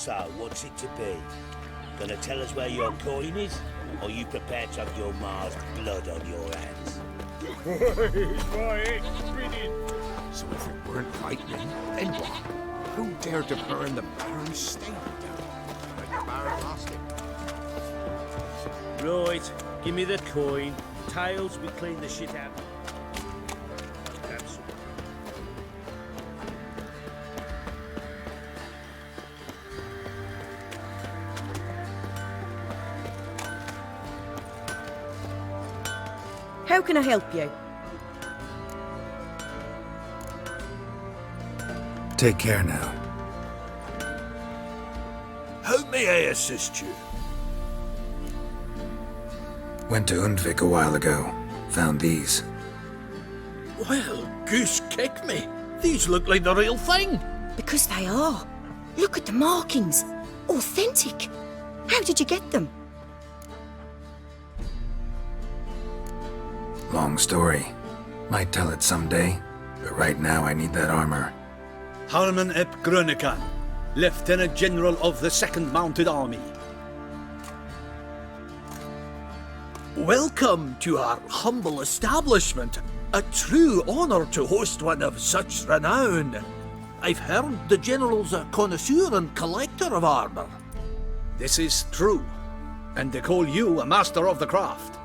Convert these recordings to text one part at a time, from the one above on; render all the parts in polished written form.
So, what's it to be? Gonna tell us where your coin is? Or you prepared to have your Mars blood on your hands? My head's spinning. So if it weren't lightning, then what? Who dared to burn the Baron's stable down? Like the Baron lost it. Right, give me the coin. Tails, we clean the shit out. Cancel. How can I help you? Take care now. How may I assist you? Went to Undvik a while ago. Found these. Well, goose kick me. These look like the real thing. Because they are. Look at the markings. Authentic. How did you get them? Long story. Might tell it someday. But right now I need that armor. Harman ep Grönekan, Lieutenant General of the 2nd Mounted Army. Welcome to our humble establishment. A true honor to host one of such renown. I've heard the General's a connoisseur and collector of armor. This is true, and they call you a master of the craft.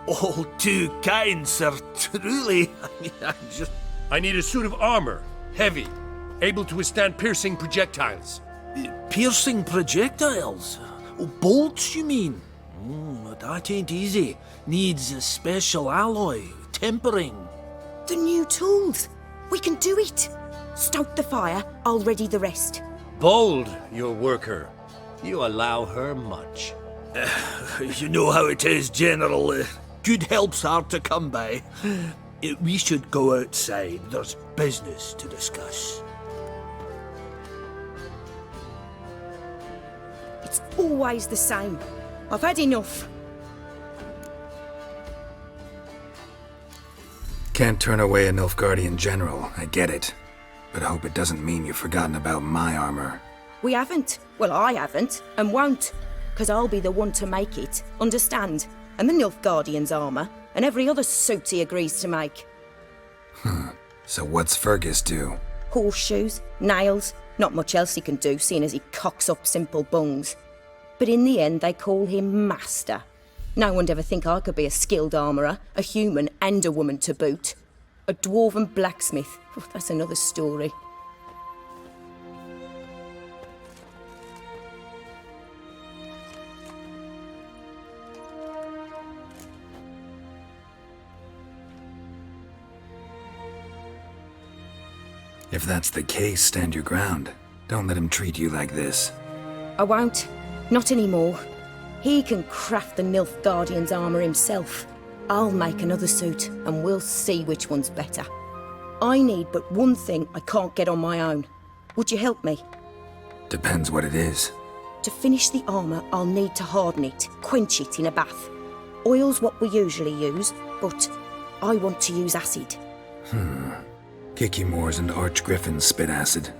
All too kind, sir, truly. I need a suit of armor, heavy, able to withstand piercing projectiles. Piercing projectiles? Oh, bolts, you mean? That ain't easy. Needs a special alloy, tempering. The new tools. We can do it. Stoke the fire, I'll ready the rest. Bold, your worker. You allow her much. You know how it is, General. Good help's hard to come by. We should go outside. There's business to discuss. It's always the same. I've had enough. Can't turn away a Nilfgaardian general, I get it. But I hope it doesn't mean you've forgotten about my armor. We haven't. Well, I haven't, and won't. Because I'll be the one to make it, understand? And the Nilfgaardian's armour, and every other suit he agrees to make. So what's Fergus do? Horseshoes, nails, not much else he can do, seeing as he cocks up simple bungs. But in the end, they call him Master. No one'd ever think I could be a skilled armourer, a human and a woman to boot. A dwarven blacksmith, that's another story. If that's the case, stand your ground. Don't let him treat you like this. I won't. Not anymore. He can craft the Nilfgaardian's armour himself. I'll make another suit, and we'll see which one's better. I need but one thing I can't get on my own. Would you help me? Depends what it is. To finish the armour, I'll need to harden it, quench it in a bath. Oil's what we usually use, but I want to use acid. Kicky-Moors and Archgriffins spit acid.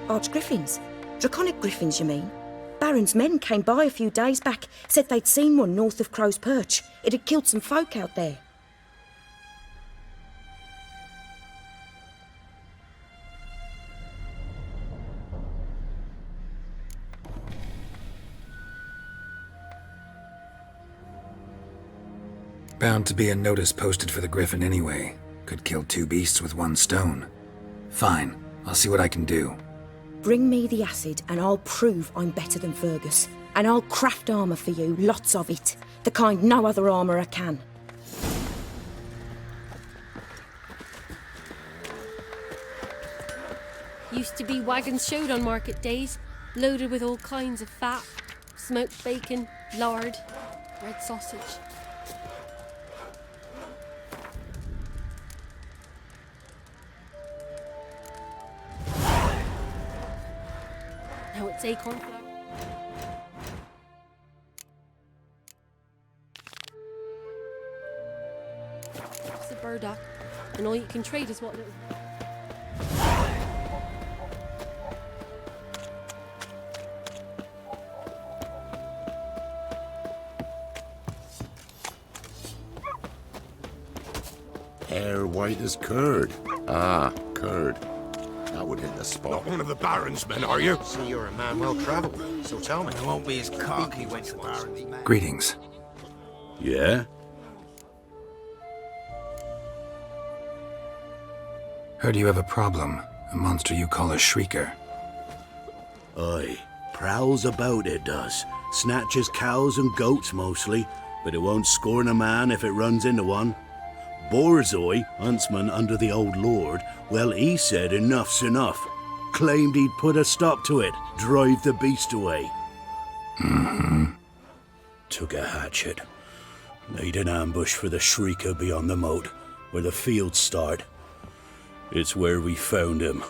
Archgriffins? Draconic griffins, you mean? Baron's men came by a few days back, said they'd seen one north of Crow's Perch. It had killed some folk out there. Bound to be a notice posted for the Griffin anyway. Could kill two beasts with one stone. Fine, I'll see what I can do. Bring me the acid and I'll prove I'm better than Fergus. And I'll craft armour for you, lots of it. The kind no other armourer can. Used to be wagons showed on market days, loaded with all kinds of fat, smoked bacon, lard, red sausage. Now it's acorn flour. It's a burdock, and all you can trade is what little. white as curd. Ah, curd. That would hit the spot. Not one of the Baron's men, are you? See, you're a man well travelled, so tell me. I won't be as cocky when the Baron's man. Greetings. Yeah? Heard you have a problem. A monster you call a shrieker. Aye, prowls about it does. Snatches cows and goats mostly, but it won't scorn a man if it runs into one. Borzoi, huntsman under the old lord, well, he said enough's enough. Claimed he'd put a stop to it, drive the beast away. Took a hatchet. Made an ambush for the shrieker beyond the moat, where the fields start. It's where we found him.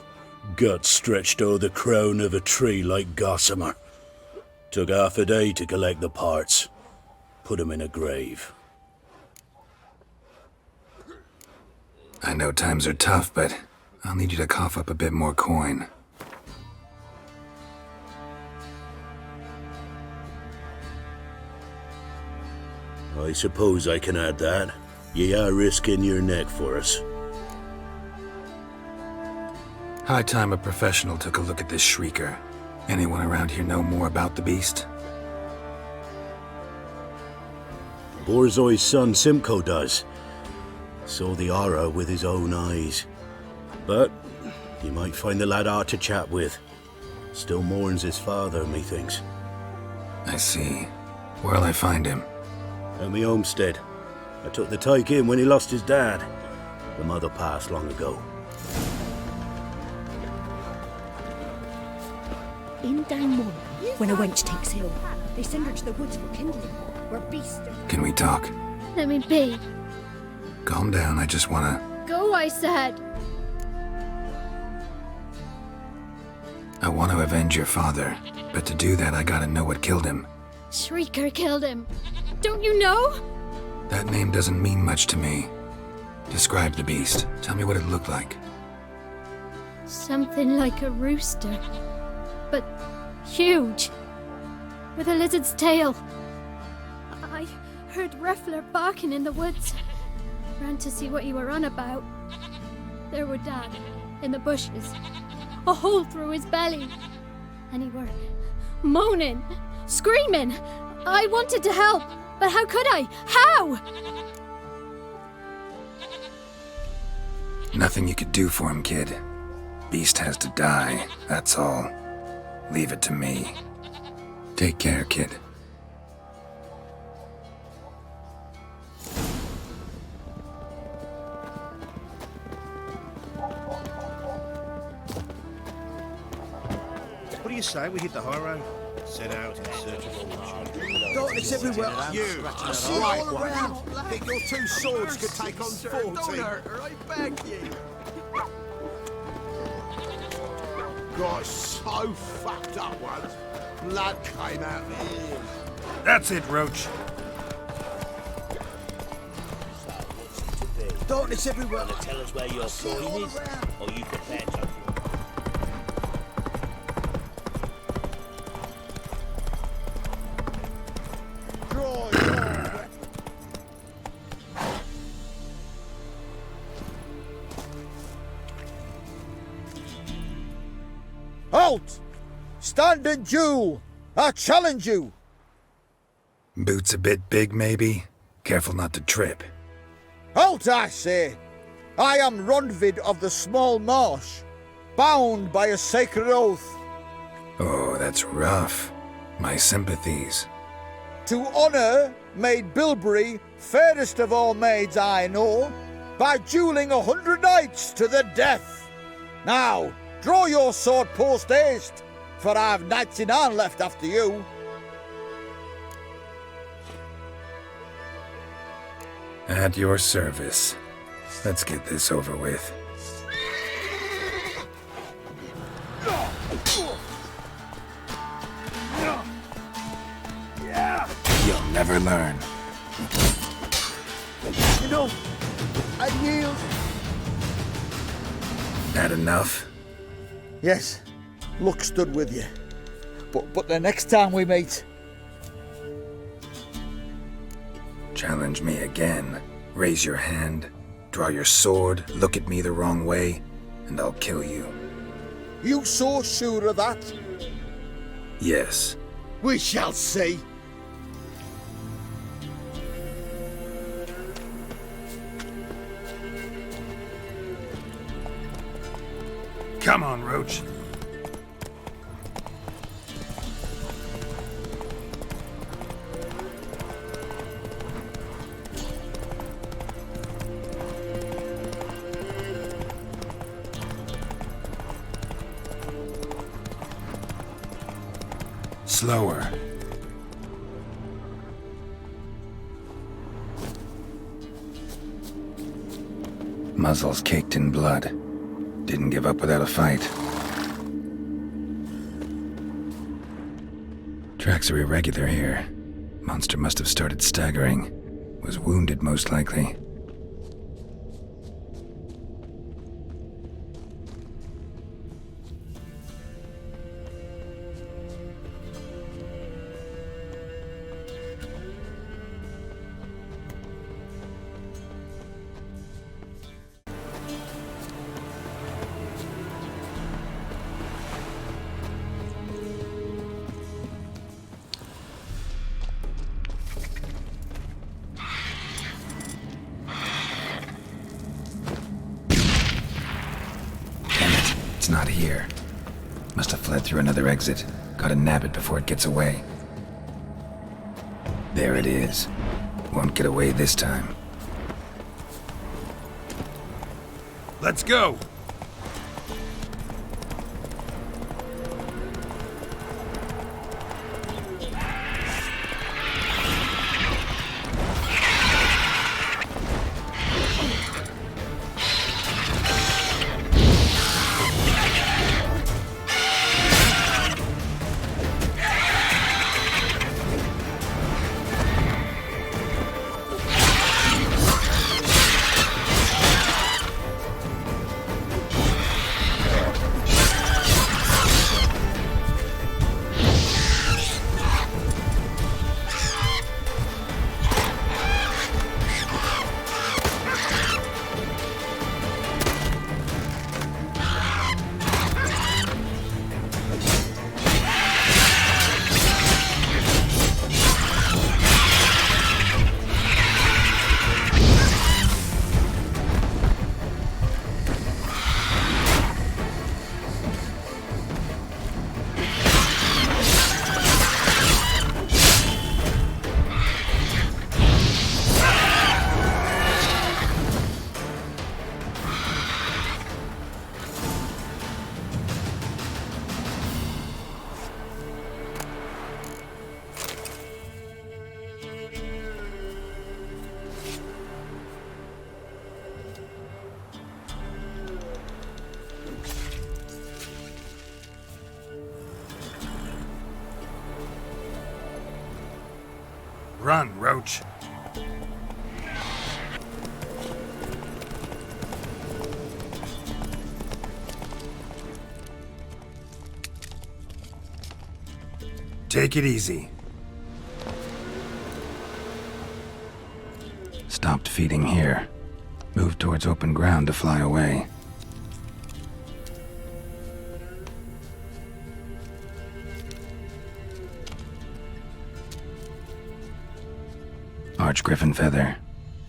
Guts stretched o'er the crown of a tree like gossamer. Took half a day to collect the parts. Put him in a grave. I know times are tough, but I'll need you to cough up a bit more coin. I suppose I can add that. Ye are risking your neck for us. High time a professional took a look at this shrieker. Anyone around here know more about the beast? Borzoi's son Simcoe does. Saw the aura with his own eyes. But you might find the lad hard to chat with. Still mourns his father, methinks. I see. Where'll I find him? At me homestead. I took the tyke in when he lost his dad. The mother passed long ago. In Kaer Morhen, when a wench takes ill, they send her to the woods for kindling, where beasts are... Can we talk? Let me be. Calm down, I just wanna... Go, I said! I want to avenge your father, but to do that I gotta know what killed him. Shrieker killed him. Don't you know? That name doesn't mean much to me. Describe the beast. Tell me what it looked like. Something like a rooster. But huge. With a lizard's tail. I heard Reffler barking in the woods. Ran to see what you were on about. There were Dad, in the bushes. A hole through his belly. And he were moaning, screaming. I wanted to help, but how could I? How? Nothing you could do for him, kid. Beast has to die, that's all. Leave it to me. Take care, kid. What do you say we hit the high road? Set out in search of fortune. Darkness everywhere. You, I see you all around. Think your two swords could take on 40. Don't hurt her, I beg you. Got so fucked up once. Blood came out of my ears. That's it, Roach. Darkness everywhere. Wanna tell us where your coin is? Or you prepared to... Halt! Stand and duel! I challenge you! Boots a bit big, maybe? Careful not to trip. Halt, I say! I am Ronvid of the Small Marsh, bound by a sacred oath. Oh, that's rough. My sympathies. To honour Maid Bilberry, fairest of all maids I know, by duelling 100 knights to the death. Now, draw your sword post haste, for I've knights in hand left after you. At your service. Let's get this over with. You'll never learn. Enough! I yield! That enough? Yes, luck stood with you. But the next time we meet... Challenge me again. Raise your hand. Draw your sword, look at me the wrong way, and I'll kill you. You so sure of that? Yes. We shall see. Come on, Roach. Slower. Muzzle's caked in blood. Didn't give up without a fight. Tracks are irregular here. Monster must have started staggering. Was wounded, most likely. Not here. Must have fled through another exit. Gotta nab it before it gets away. There it is. Won't get away this time. Let's go! Run, Roach. Take it easy. Stopped feeding here. Moved towards open ground to fly away. Arch-griffin feather.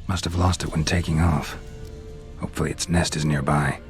Must have lost it when taking off. Hopefully its nest is nearby.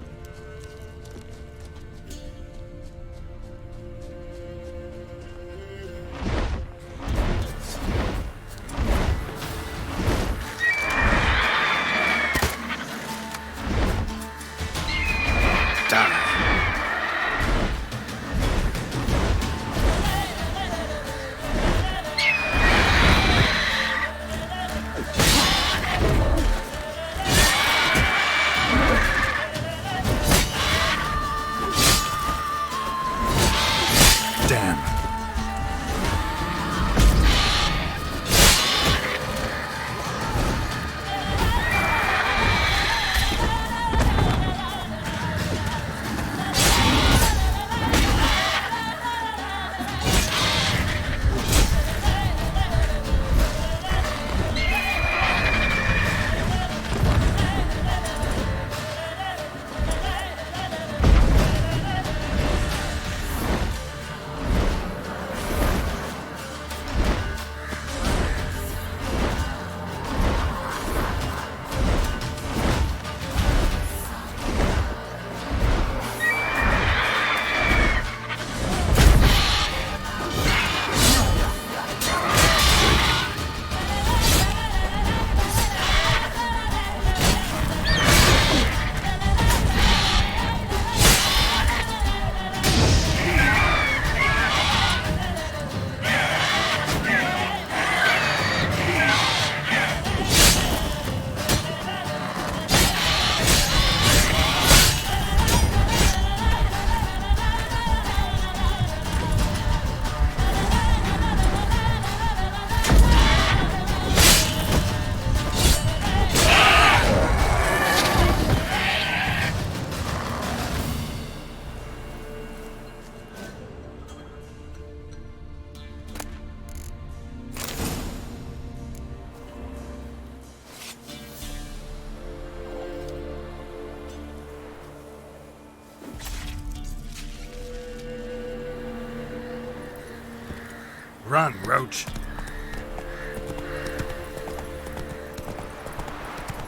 Run, Roach.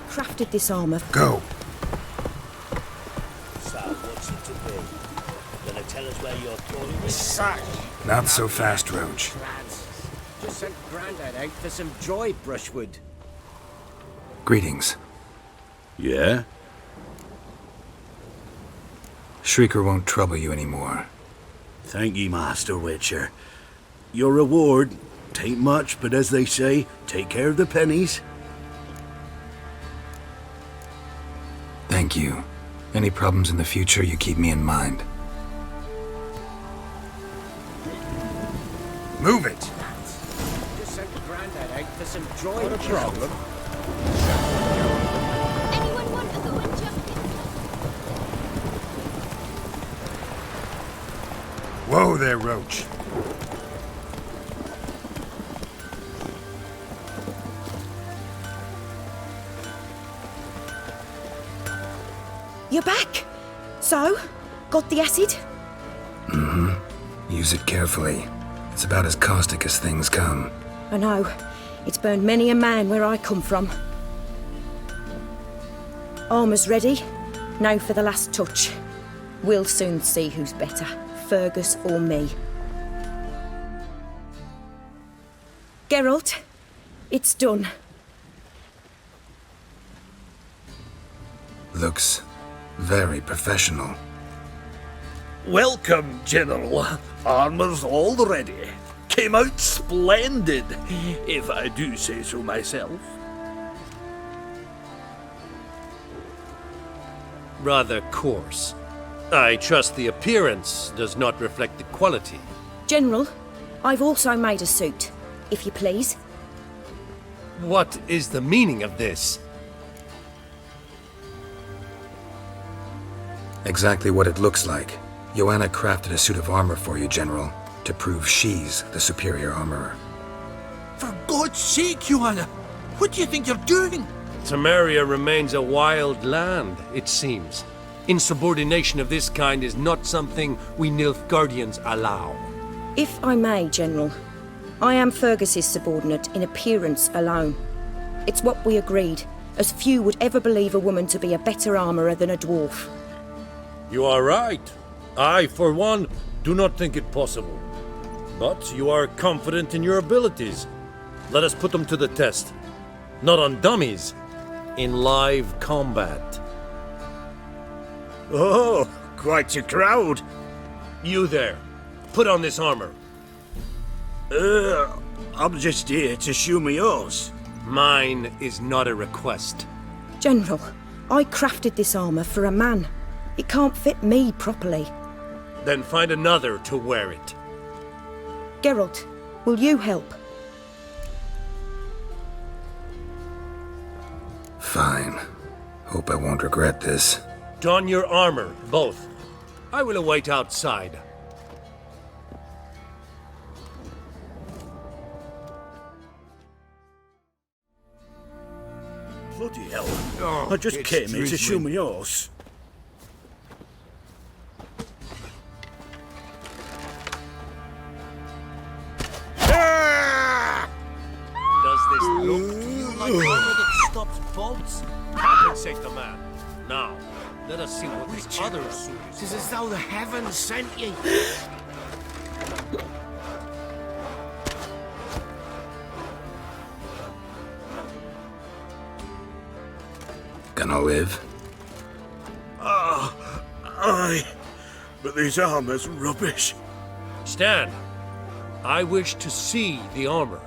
Crafted this armour. Go. So, what's it to be? Gonna tell us where you're going? Sack. Not so fast, Roach. Just sent Grandad out for some dry brushwood. Greetings. Yeah? Shrieker won't trouble you anymore. Thank ye, Master Witcher. Your reward, tain't much, but as they say, take care of the pennies. Thank you. Any problems in the future, you keep me in mind. Move it! Just sent Grandad out for some dry brushwood. Anyone want to go and jump in? Whoa there, Roach. You're back. So, got the acid? Mm-hmm. Use it carefully. It's about as caustic as things come. I know. It's burned many a man where I come from. Armour's ready. Now for the last touch. We'll soon see who's better, Fergus or me. Geralt, it's done. Looks very professional. Welcome, General. Armor's all ready. Came out splendid, if I do say so myself. Rather coarse. I trust the appearance does not reflect the quality. General, I've also made a suit, if you please. What is the meaning of this? Exactly what it looks like. Joanna crafted a suit of armor for you, General, to prove she's the superior armorer. For God's sake, Joanna! What do you think you're doing? Temeria remains a wild land, it seems. Insubordination of this kind is not something we Nilfgaardians allow. If I may, General, I am Fergus's subordinate in appearance alone. It's what we agreed, as few would ever believe a woman to be a better armourer than a dwarf. You are right. I, for one, do not think it possible. But you are confident in your abilities. Let us put them to the test. Not on dummies, in live combat. Oh, quite a crowd. You there, put on this armor. I'm just here to show me yours. Mine is not a request. General, I crafted this armour for a man. It can't fit me properly. Then find another to wear it. Geralt, will you help? Fine. Hope I won't regret this. Don your armor, both. I will await outside. Bloody hell. Oh, I just it's came here to drizzling. show me yours. Does this look to you like armor that stops bolts? Compensate the man. Now, let us see what this other suit is. Tis as though the heavens sent ye. Gonna live? Aye, but this armour's rubbish. Stand. I wish to see the armor.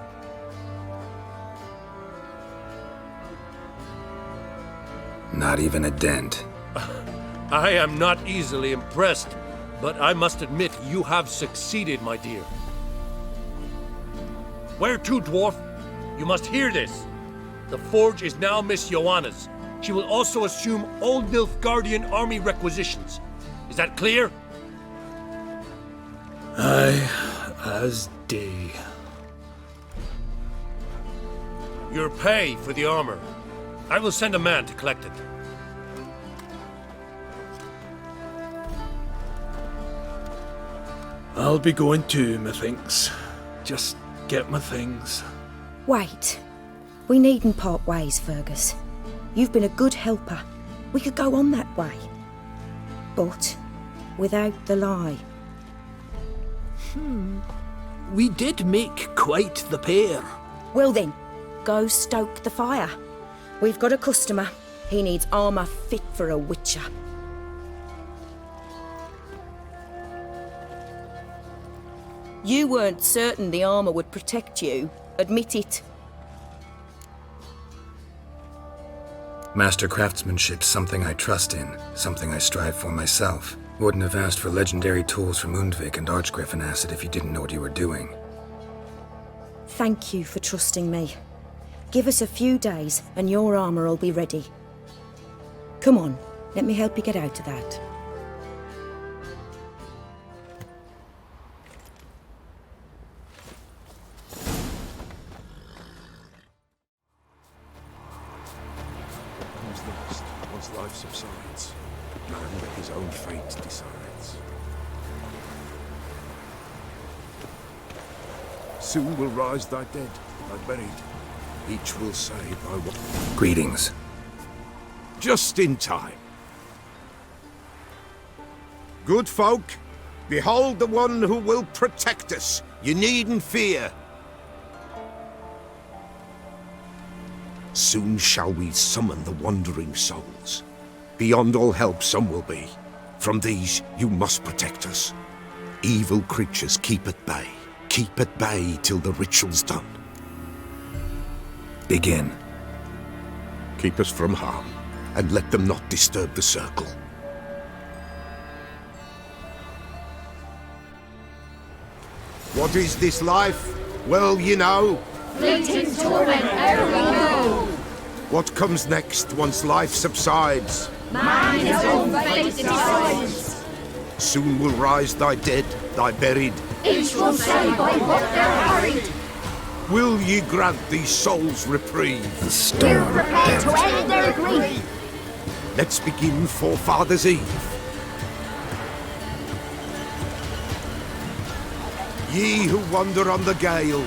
Not even a dent. I am not easily impressed, but I must admit you have succeeded, my dear. Where to, dwarf? You must hear this. The forge is now Miss Joanna's. She will also assume all Nilfgaardian army requisitions. Is that clear? Aye, as day. Your pay for the armor. I will send a man to collect it. I'll be going too, methinks. Just get my things. Wait. We needn't part ways, Fergus. You've been a good helper. We could go on that way. But without the lie. We did make quite the pair. Well then, go stoke the fire. We've got a customer. He needs armour fit for a witcher. You weren't certain the armour would protect you. Admit it. Master craftsmanship's something I trust in, something I strive for myself. Wouldn't have asked for legendary tools from Undvik and Archgriffin acid if you didn't know what you were doing. Thank you for trusting me. Give us a few days and your armour will be ready. Come on, let me help you get out of that. Who's next? Once life subsides, man that his own fate decides. Soon will rise thy dead, thy buried. Each will say by what... Greetings. Just in time. Good folk, behold the one who will protect us. You needn't fear. Soon shall we summon the wandering souls. Beyond all help some will be. From these you must protect us. Evil creatures keep at bay. Keep at bay till the ritual's done. Begin. Keep us from harm, and let them not disturb the circle. What is this life? Well, you know. Fleeting torment ere we know. What comes next once life subsides? Man his own fate decides. Soon will rise thy dead, thy buried. Each will say by what they're hurried. Will ye grant these souls reprieve? The storm Prepare to end their grief. Let's begin Forefathers' Eve. Ye who wander on the gale,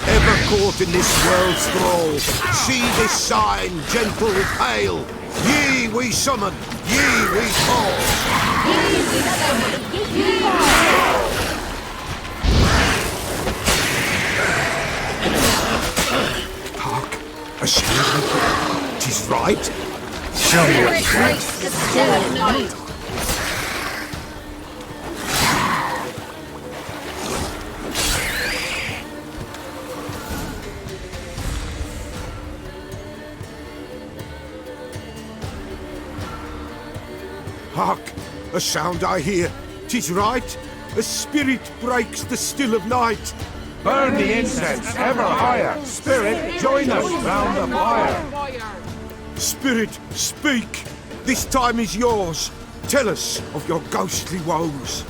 ever caught in this world's thrall, see this sign, gentle, pale. Ye we summon, ye we call. Ye we summon, ye call. Hark, a sound. 'Tis right. Show me what you got. Breaks the still of night. Hark, a sound I hear. 'Tis right. A spirit breaks the still of night. Burn the incense ever higher. Spirit, join us round the fire. Spirit, speak. This time is yours. Tell us of your ghostly woes.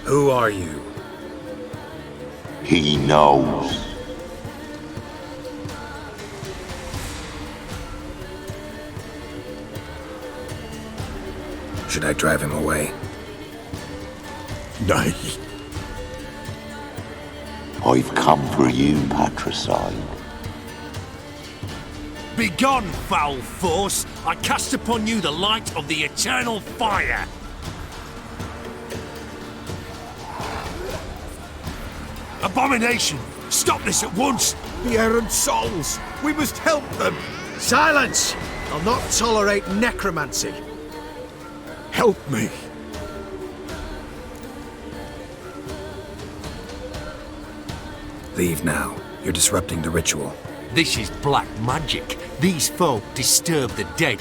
Who are you? He knows. Should I drive him away? Nay. I've come for you, patricide. Begone, foul force! I cast upon you the light of the eternal fire! Abomination! Stop this at once! The errant souls! We must help them! Silence! I'll not tolerate necromancy. Help me! Leave now. You're disrupting the ritual. This is black magic. These folk disturb the dead.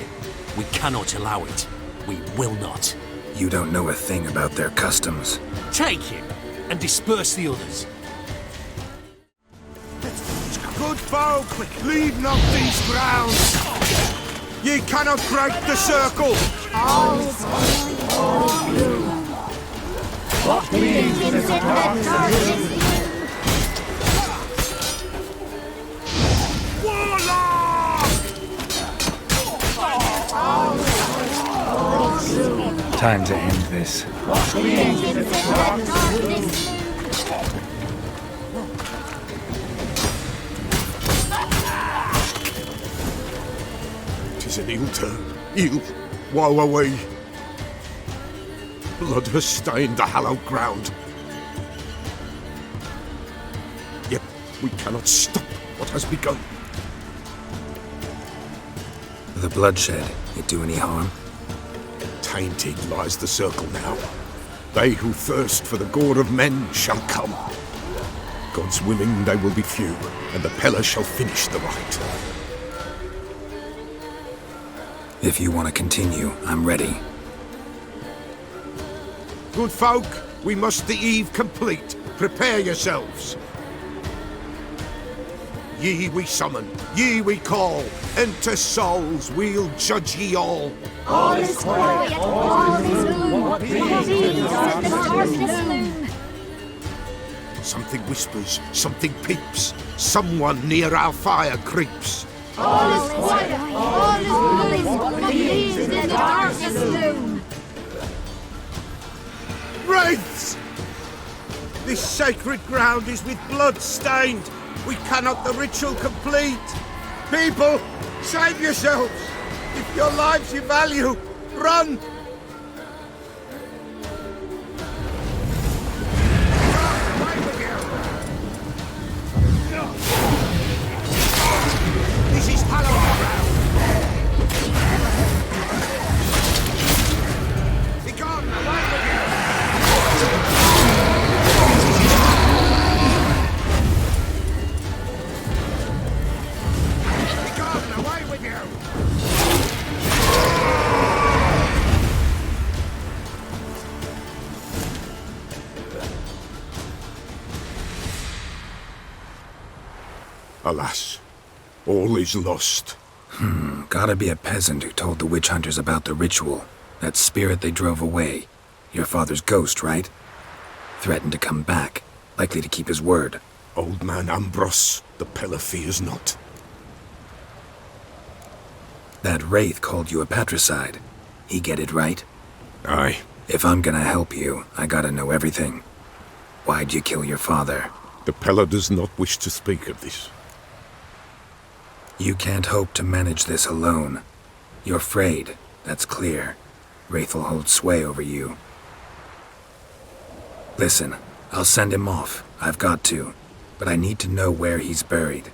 We cannot allow it. We will not. You don't know a thing about their customs. Take him and disperse the others. Good folk, leave not these grounds! Ye cannot break the circle! What means in the darkness? Time to end this. Tis an ill turn. Ill. Woe away. Blood has stained the hallowed ground. Yet we cannot stop what has begun. The bloodshed, it do any harm? Tainted lies the circle now. They who thirst for the gore of men shall come. God's willing they will be few, and the Peller shall finish the rite. If you want to continue, I'm ready. Good folk, we must the eve complete. Prepare yourselves. Ye we summon, ye we call. Enter souls, we'll judge ye all. All is quiet, all is gloom. What means in the darkness loom? Something whispers, something peeps. Someone near our fire creeps. All is quiet, all is gloom. What means in the darkness loom? Wraiths! This sacred ground is with blood stained. We cannot the ritual complete. People, save yourselves. If your lives you value, run! This is hallowed ground. Begone, away with you! Begone, away with you! Alas, all is lost. Gotta be a peasant who told the witch hunters about the ritual. That spirit they drove away. Your father's ghost, right? Threatened to come back. Likely to keep his word. Old man Ambros, the Peller fears not. That wraith called you a patricide. He get it right? Aye. If I'm gonna help you, I gotta know everything. Why'd you kill your father? The Peller does not wish to speak of this. You can't hope to manage this alone. You're afraid, that's clear. Wraith will hold sway over you. Listen, I'll send him off. I've got to. But I need to know where he's buried.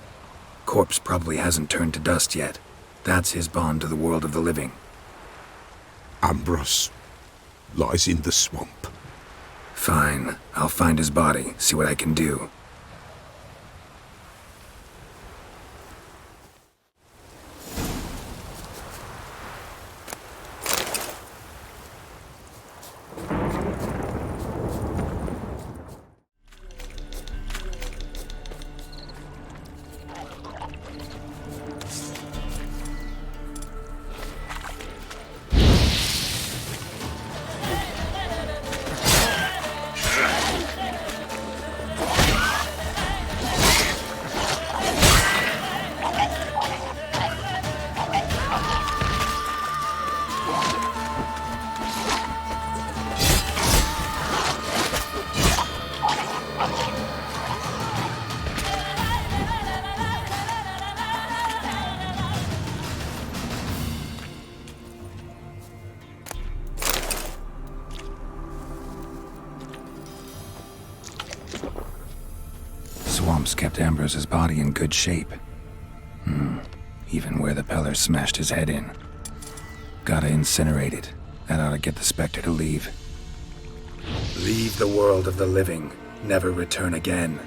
Corpse probably hasn't turned to dust yet. That's his bond to the world of the living. Ambros lies in the swamp. Fine. I'll find his body, see what I can do. Swamps kept Ambrose's body in good shape. Even where the Peller smashed his head in. Gotta incinerate it. That ought to get the Spectre to leave. Leave the world of the living. Never return again.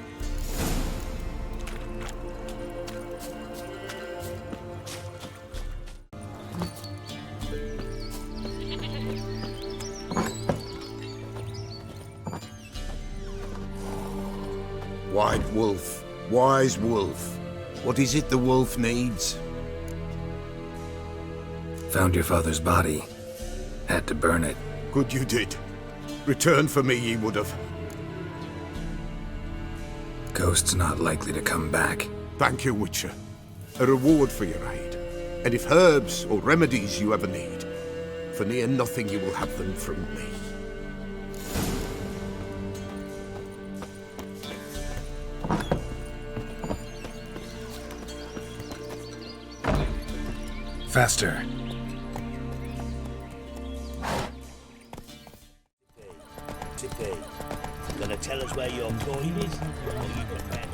White wolf, wise wolf. What is it the wolf needs? Found your father's body. Had to burn it. Good you did. return for me ye would have. Ghost's not likely to come back. Thank you, Witcher. A reward for your aid. And if herbs or remedies you ever need, for near nothing you will have them from me. Faster. Today, gonna tell us where your coin is, or you prepare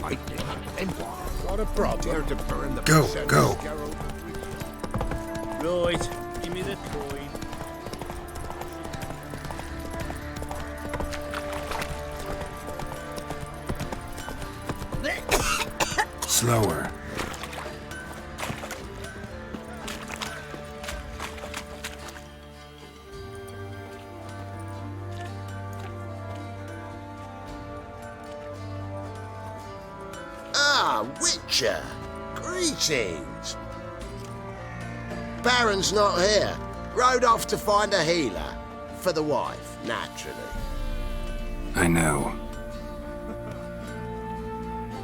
Lightning. And what a problem. To burn the Go, go. Right, give me the coin. Slower. Ah, Witcher! Greetings! Baron's not here. Rode off to find a healer. For the wife, naturally. I know.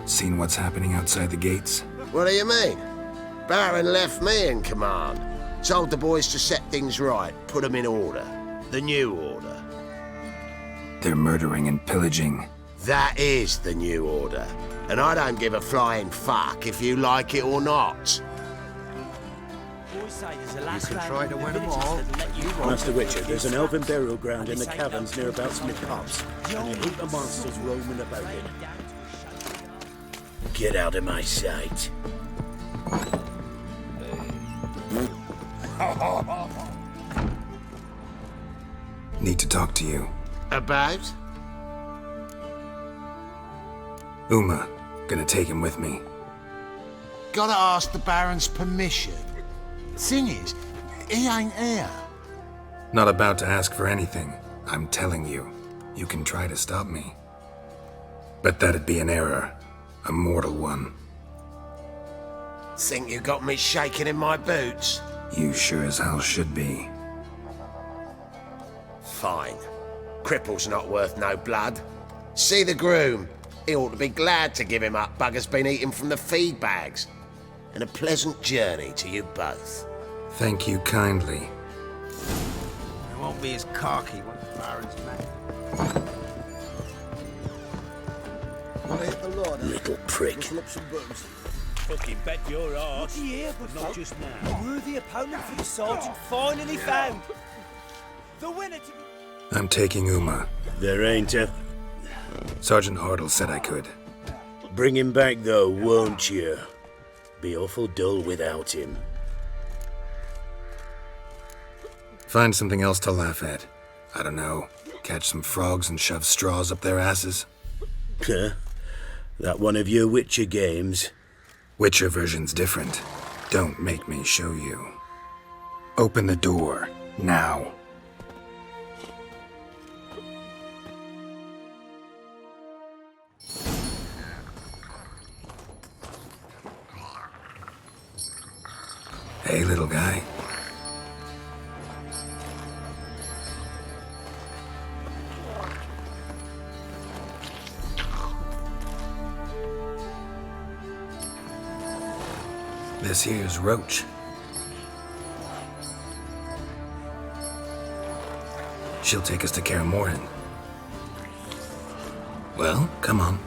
Seen what's happening outside the gates? What do you mean? Baron left me in command. Told the boys to set things right, put them in order. The new order. They're murdering and pillaging. That is the new order. And I don't give a flying fuck if you like it or not. You can try to win them all. Master Witcher, there's an elven burial ground in the caverns near about Smith Copse, and a heap of monsters roaming about it. Get out of my sight. Need to talk to you. About? Uma. Gonna take him with me. Gotta ask the Baron's permission. Thing is, he ain't here. Not about to ask for anything. I'm telling you. You can try to stop me. But that'd be an error. A mortal one. Think you got me shaking in my boots? You sure as hell should be. Fine. Cripple's not worth no blood. See the groom. He ought to be glad to give him up. Bugger's been eating from the feed bags. And a pleasant journey to you both. Thank you kindly. It won't be as cocky when the Baron's mad. Wanna hit the Lord? Little prick. Rustle up some buttons. Fucking bet your arse. Not just now. A worthy opponent for the Sergeant finally found. The winner to be... I'm taking Uma. There ain't a... Sergeant Hartle said I could. Bring him back though, won't you? Be awful dull without him. Find something else to laugh at. I don't know. Catch some frogs and shove straws up their asses. Huh? That one of your Witcher games? Witcher version's different. Don't make me show you. Open the door. Now. Hey, little guy. This here's Roach. She'll take us to Kaer Morhen. Well, come on.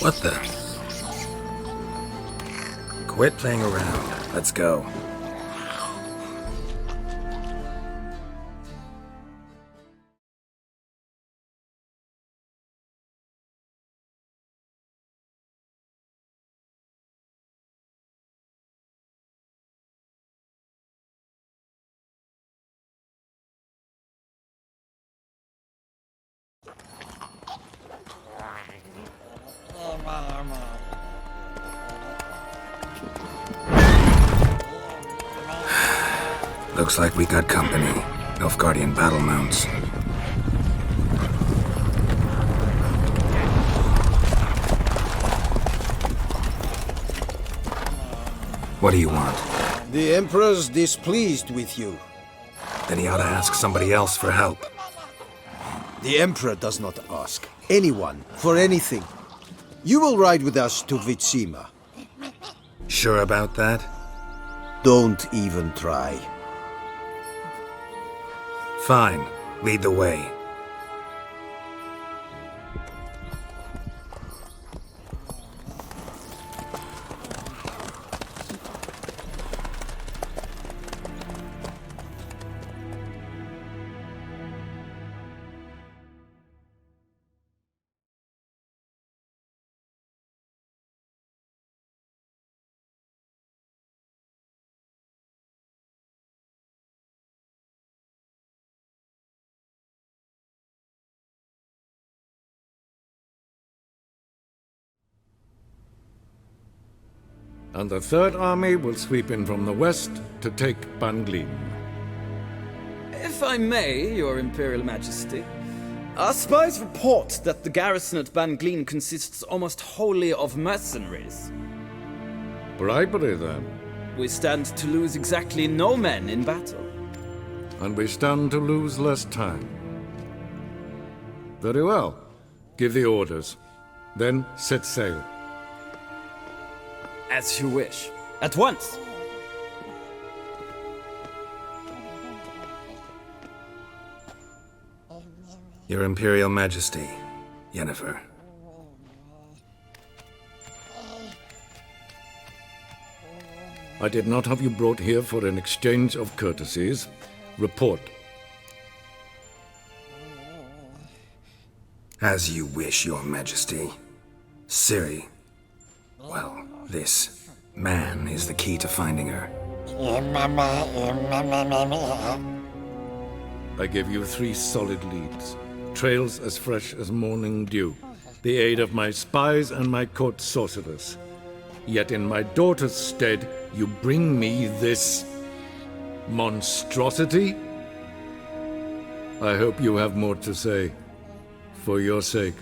What the? Quit playing around. Let's go. Looks like we got company. Nilfgaardian battle mounts. What do you want? The Emperor's displeased with you. Then he ought to ask somebody else for help. The Emperor does not ask anyone for anything. You will ride with us to Vitsima. Sure about that? Don't even try. Fine. Lead the way. And the Third Army will sweep in from the west to take Banglin. If I may, Your Imperial Majesty, our spies report that the garrison at Banglin consists almost wholly of mercenaries. Bribery, then. We stand to lose exactly no men in battle. And we stand to lose less time. Very well. Give the orders. Then set sail. As you wish. At once! Your Imperial Majesty, Yennefer. I did not have you brought here for an exchange of courtesies. Report. As you wish, Your Majesty. Ciri. Well, this man is the key to finding her. I give you 3 solid leads. Trails as fresh as morning dew. The aid of my spies and my court sorcerers. Yet in my daughter's stead, you bring me this monstrosity? I hope you have more to say. For your sake.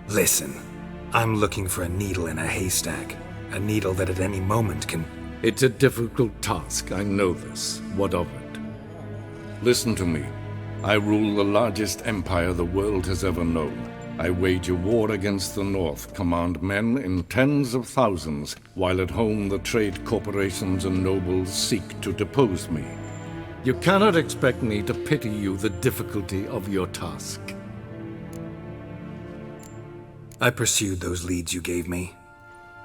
Listen, I'm looking for a needle in a haystack. A needle that at any moment can... It's a difficult task, I know this. What of it? Listen to me. I rule the largest empire the world has ever known. I wage a war against the North, command men in tens of thousands, while at home the trade corporations and nobles seek to depose me. You cannot expect me to pity you the difficulty of your task. I pursued those leads you gave me.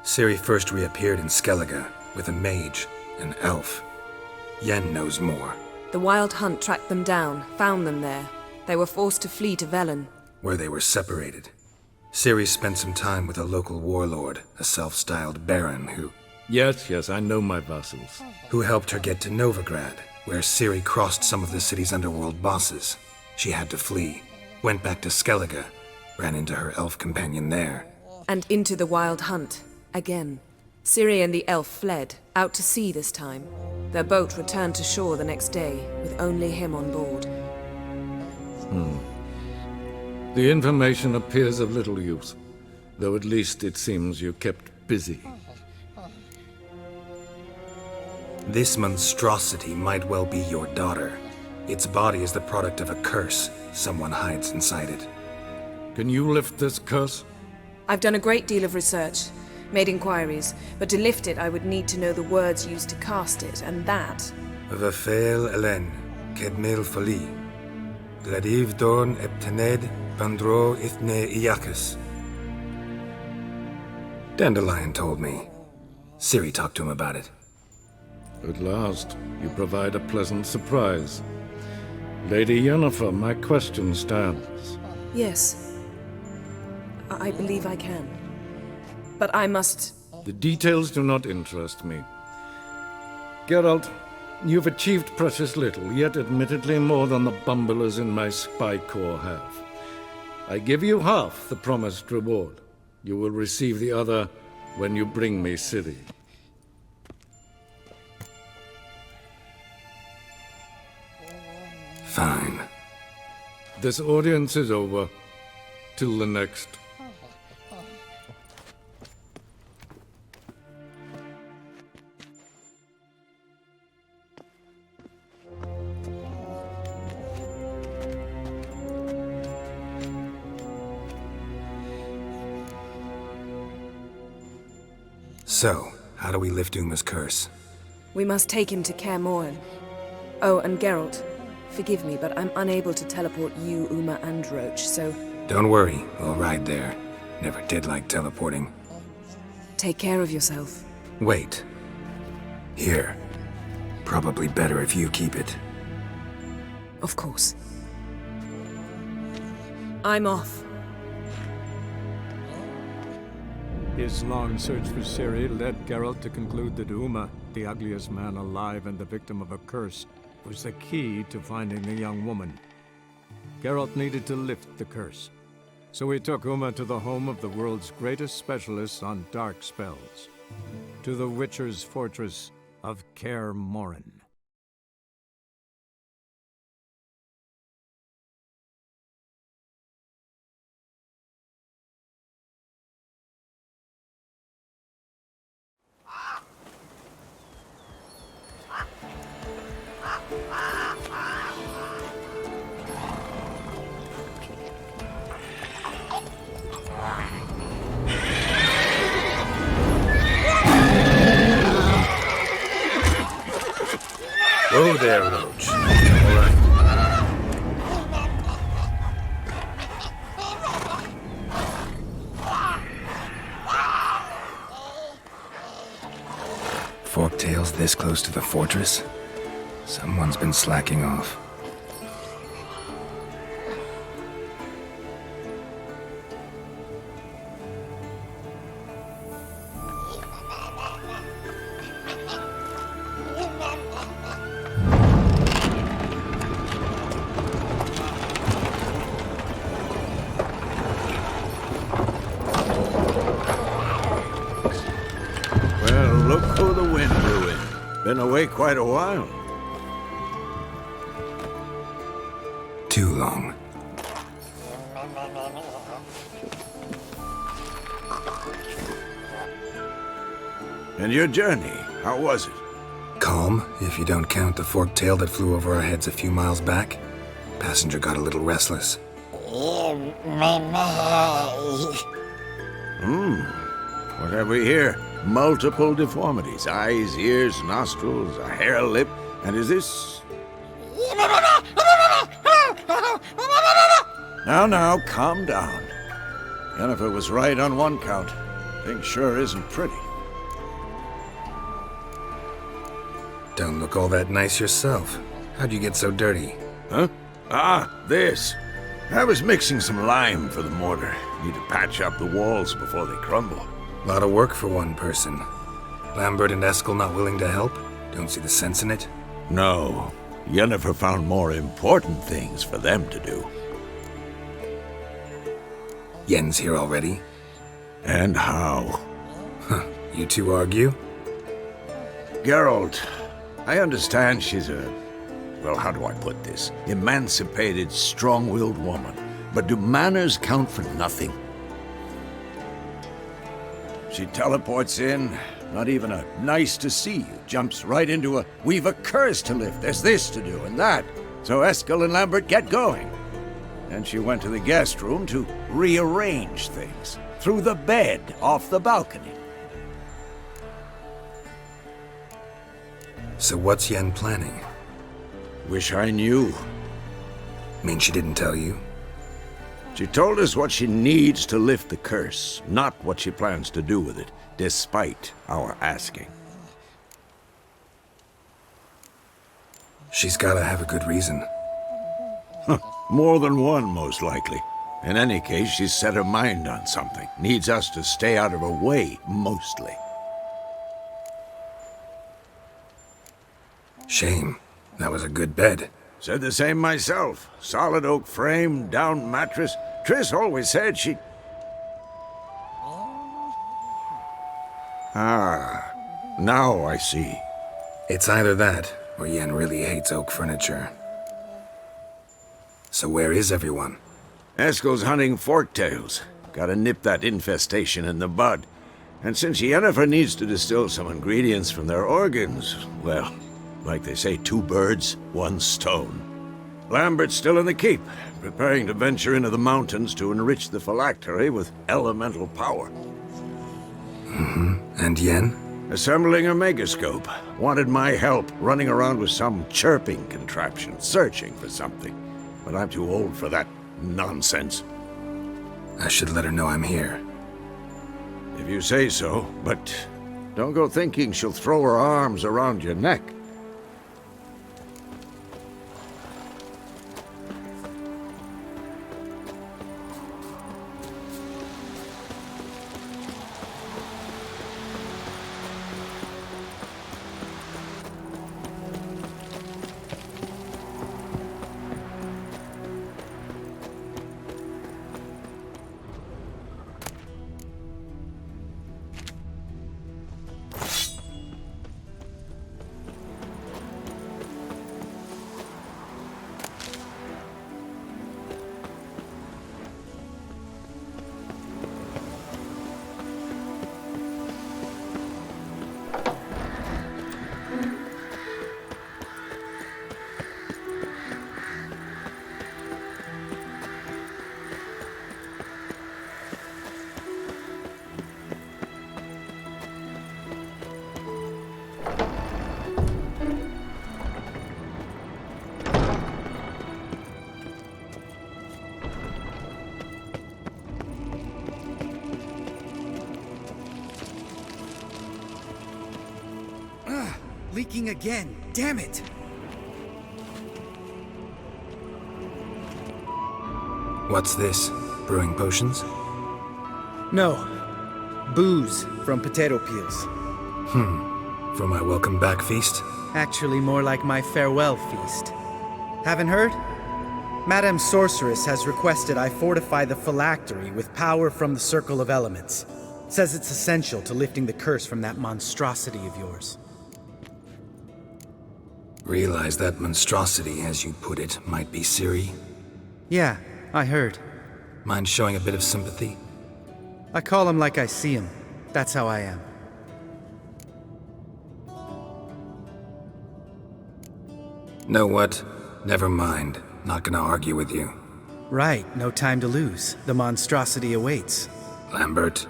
Ciri first reappeared in Skellige with a mage, an elf. Yen knows more. The Wild Hunt tracked them down, found them there. They were forced to flee to Velen, where they were separated. Ciri spent some time with a local warlord, a self-styled baron who... Yes, I know my vassals. Who helped her get to Novigrad, where Ciri crossed some of the city's underworld bosses. She had to flee, went back to Skellige, ran into her elf companion there. and into the Wild Hunt, again. Ciri and the elf fled, out to sea this time. Their boat returned to shore the next day, with only him on board. The information appears of little use, though at least it seems you kept busy. This monstrosity might well be your daughter. Its body is the product of a curse. Someone hides inside it. Can you lift this curse? I've done a great deal of research, made inquiries, but to lift it I would need to know the words used to cast it, and that... Vafel Elen, Kedmil Fali, Gladiv Dorn Eptened, Pandro Ithne Iacus. Dandelion told me. Ciri talked to him about it. At last, you provide a pleasant surprise. Lady Yennefer, my question stands. Yes. I believe I can. But I must... The details do not interest me. Geralt, you've achieved precious little, yet admittedly more than the bumblers in my spy corps have. I give you half the promised reward. You will receive the other when you bring me Ciri. This audience is over. Till the next. So, how do we lift Uma's curse? We must take him to Kaer Morhen. Oh, and Geralt, forgive me, but I'm unable to teleport you, Uma, and Roach, so... Don't worry, we'll ride there. Never did like teleporting. Take care of yourself. Wait. Here. Probably better if you keep it. Of course. I'm off. His long search for Ciri led Geralt to conclude that Uma, the ugliest man alive and the victim of a curse, was the key to finding the young woman. Geralt needed to lift the curse, so he took Uma to the home of the world's greatest specialist on dark spells, to the Witcher's fortress of Kaer Morhen. Whoa there, Roach. All right. Forktails this close to the fortress? Someone's been slacking off. Look who the wind blew in. Been away quite a while. Too long. And your journey, how was it? Calm, if you don't count the forktail that flew over our heads a few miles back. Passenger got a little restless. What have we here? Multiple deformities. Eyes, ears, nostrils, a hair lip. And is this... Now, calm down. Yennefer was right on one count. Thing sure isn't pretty. Don't look all that nice yourself. How'd you get so dirty? Huh? Ah, this. I was mixing some lime for the mortar. Need to patch up the walls before they crumble. Lot of work for one person. Lambert and Eskel not willing to help? Don't see the sense in it? No. Yennefer found more important things for them to do. Yen's here already? And how? Huh. You two argue? Geralt, I understand she's a... well, how do I put this? Emancipated, strong-willed woman. But do manners count for nothing? She teleports in, not even a nice to see you, jumps right into a we've a curse to lift, there's this to do and that. So Eskel and Lambert get going. And she went to the guest room to rearrange things. Through the bed, off the balcony. So what's Yen planning? Wish I knew. Mean she didn't tell you? She told us what she needs to lift the curse, not what she plans to do with it, despite our asking. She's gotta have a good reason. More than one, most likely. In any case, she's set her mind on something. Needs us to stay out of her way, mostly. Shame. That was a good bed. Said the same myself. Solid oak frame, down mattress. Triss always said she... Ah, now I see. It's either that, or Yen really hates oak furniture. So where is everyone? Eskel's hunting forktails. Gotta nip that infestation in the bud. And since Yennefer needs to distill some ingredients from their organs, well, like they say, 2 birds, 1 stone. Lambert's still in the keep, preparing to venture into the mountains to enrich the phylactery with elemental power. And Yen? Assembling a megascope. Wanted my help running around with some chirping contraption, searching for something. But I'm too old for that nonsense. I should let her know I'm here. If you say so, but don't go thinking she'll throw her arms around your neck. Leaking again. Damn it! What's this? Brewing potions? No. Booze from potato peels. For my welcome back feast? Actually, more like my farewell feast. Haven't heard? Madame Sorceress has requested I fortify the phylactery with power from the Circle of Elements. Says it's essential to lifting the curse from that monstrosity of yours. Realize that monstrosity, as you put it, might be Ciri? Yeah, I heard. Mind showing a bit of sympathy? I call him like I see him. That's how I am. Know what? Never mind. Not gonna argue with you. Right, no time to lose. The monstrosity awaits. Lambert.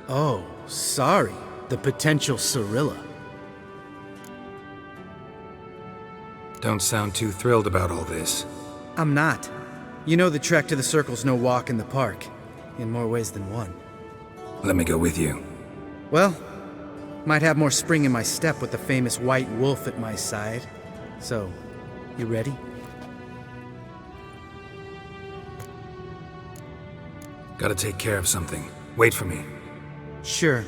Oh, sorry. The potential Cirilla. Don't sound too thrilled about all this. I'm not. You know the trek to the Circle's no walk in the park. In more ways than one. Let me go with you. Well, might have more spring in my step with the famous white wolf at my side. So, you ready? Gotta take care of something. Wait for me. Sure.